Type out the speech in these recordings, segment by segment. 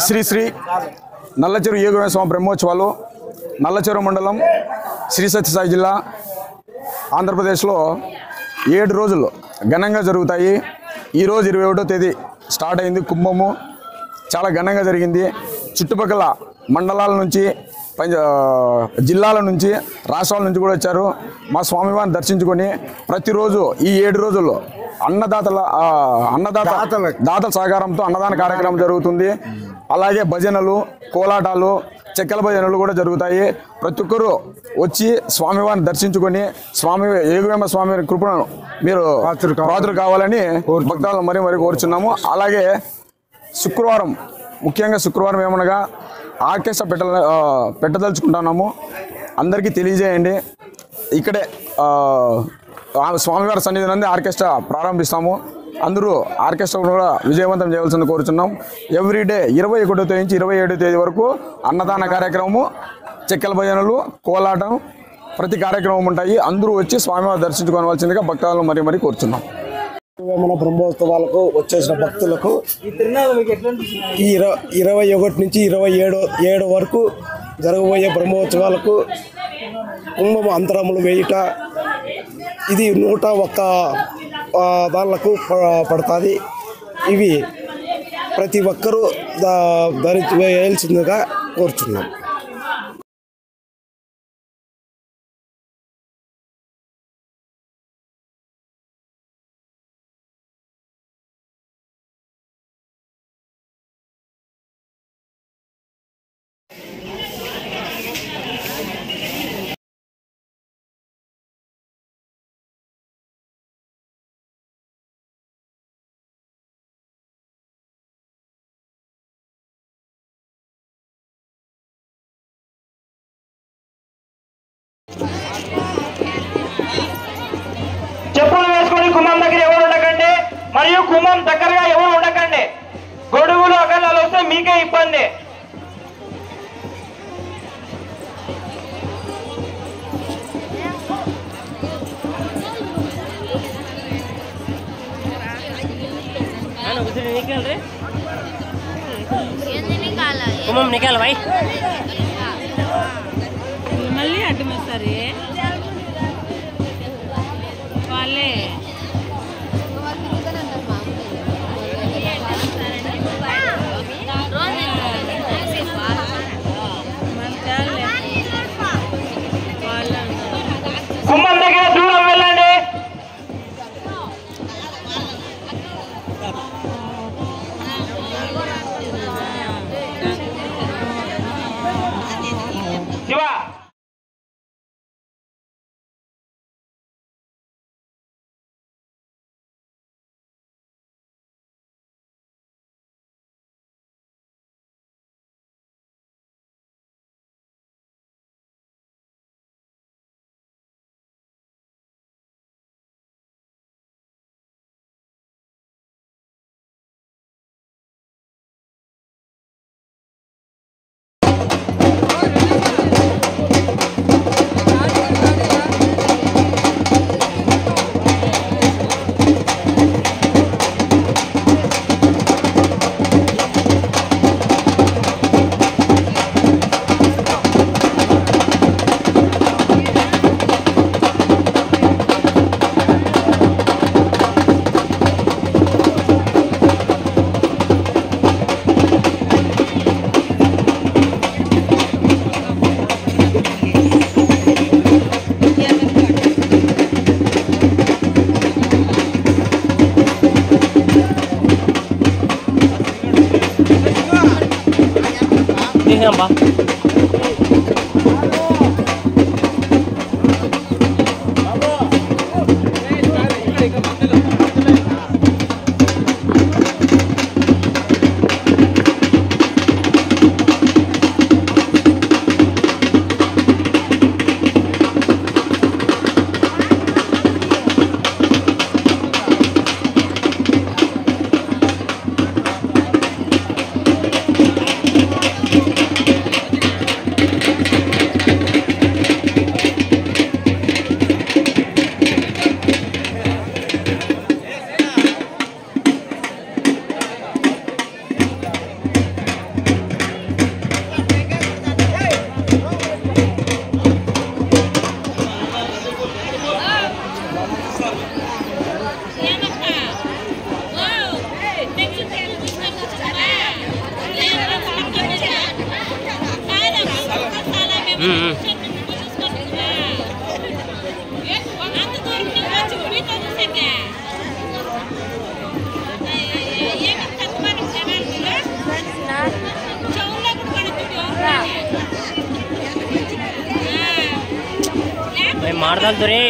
శ్రీ శ్రీ నల్లచెరువు ఏగువేమ స్వామి బ్రహ్మోత్సవాలు నల్లచెరువు మండలం శ్రీ సత్యసాయి జిల్లా ఆంధ్రప్రదేశ్లో 7 రోజులు ఘనంగా జరుగుతాయి. ఈరోజు 21వ తేదీ స్టార్ట్ అయింది. కుంభము చాలా ఘనంగా జరిగింది. చుట్టుపక్కల మండలాల నుంచి జిల్లాల నుంచి రాష్ట్రాల నుంచి కూడా వచ్చారు. మా స్వామివారిని దర్శించుకొని ప్రతిరోజు ఈ 7 రోజుల్లో దాతల సహకారంతో అన్నదాన కార్యక్రమం జరుగుతుంది. అలాగే భజనలు, కోలాటాలు, చెక్కల భజనలు కూడా జరుగుతాయి. ప్రతి ఒక్కరూ వచ్చి స్వామివారిని దర్శించుకొని ఏగువేమ స్వామి కృపను మీరు పాత్రలు కావాలని భక్తులను మరీ కోరుచున్నాము. అలాగే శుక్రవారం, ముఖ్యంగా శుక్రవారం ఏమనగా ఆర్కెస్ట్రా పెట్టదలుచుకుంటున్నాము. అందరికీ తెలియజేయండి. ఇక్కడే స్వామివారి సన్నిధి నుండి ఆర్కెస్ట్రా ప్రారంభిస్తాము. అందరూ ఆర్కెస్ట్రా కూడా విజయవంతం చేయవలసింది కోరుచున్నాం. ఎవ్రీడే 21వ తేదీ నుంచి 27వ తేదీ వరకు అన్నదాన కార్యక్రమము, చెక్కల భజనలు, కోలాటం ప్రతి కార్యక్రమం ఉంటాయి. అందరూ వచ్చి స్వామివారి దర్శించుకోవాల్సిందిగా భక్తులను మరీ కోరుచున్నాం. మన బ్రహ్మోత్సవాలకు వచ్చేసిన భక్తులకు ఈ 21 నుంచి 27 వరకు జరగబోయే బ్రహ్మోత్సవాలకు కుంభం అంతరములు వేయుట ఇది 101 వాళ్ళకు పడుతుంది. ఇవి ప్రతి ఒక్కరూ ధరించి వేయాల్సిందిగా కోరుచున్నాం. చెప్పులు వేసుకొని కుంభం దగ్గర ఎవరు ఉండకండి, మరియు కుంభం దగ్గరగా ఎవరు ఉండకండి. గొడుగులు అగల్లాలు వస్తే మీకే ఇబ్బంది. కుంభం నికాల భాయ్ మళ్ళీ అడ్డమేస్తారు వాళ్ళే. కుంభం దగ్గర దూరం వెళ్ళండి. శివ bang. ಮಾಡ್ದಲ್ದು ರೀ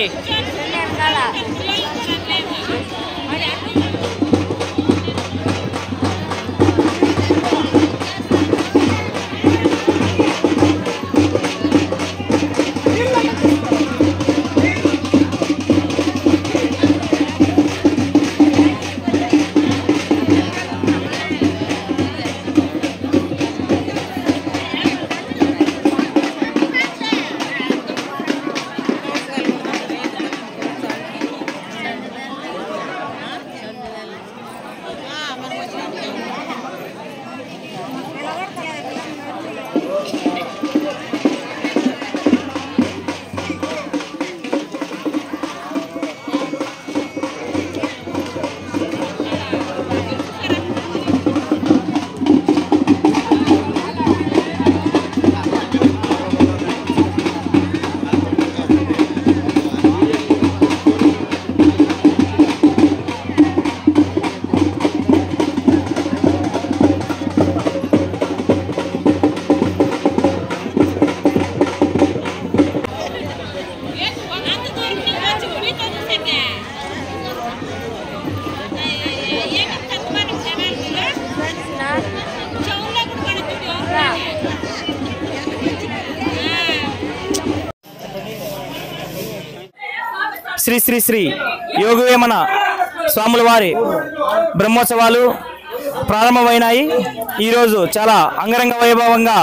శ్రీ శ్రీ శ్రీ యోగవేమన స్వాముల వారి బ్రహ్మోత్సవాలు ప్రారంభమైనాయి. ఈరోజు చాలా అంగరంగ వైభవంగా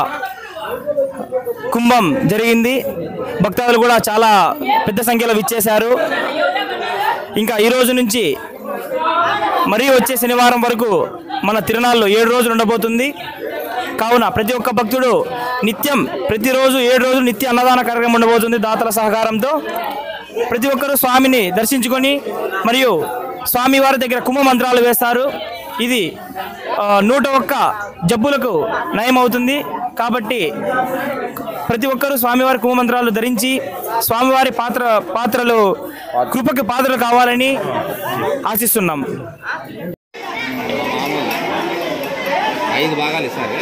కుంభం జరిగింది. భక్తులు కూడా చాలా పెద్ద సంఖ్యలో విచ్చేశారు. ఇంకా ఈరోజు నుంచి మరీ వచ్చే శనివారం వరకు మన తిరునాళ్ళు 7 రోజులు ఉండబోతుంది. కావున ప్రతి ఒక్క భక్తుడు నిత్యం ప్రతిరోజు 7 రోజులు నిత్య అన్నదాన కార్యక్రమం ఉండబోతుంది. దాతల సహకారంతో ప్రతి ఒక్కరూ స్వామిని దర్శించుకొని మరియు స్వామివారి దగ్గర కుంభ మంత్రాలు వేస్తారు. ఇది 101 జబ్బులకు నయం అవుతుంది. కాబట్టి ప్రతి ఒక్కరూ స్వామివారి కుంభ మంత్రాలు ధరించి స్వామివారి పాత్రలు కృపకి పాత్రలు కావాలని ఆశిస్తున్నాం. 5 భాగాలు ఇస్తారు.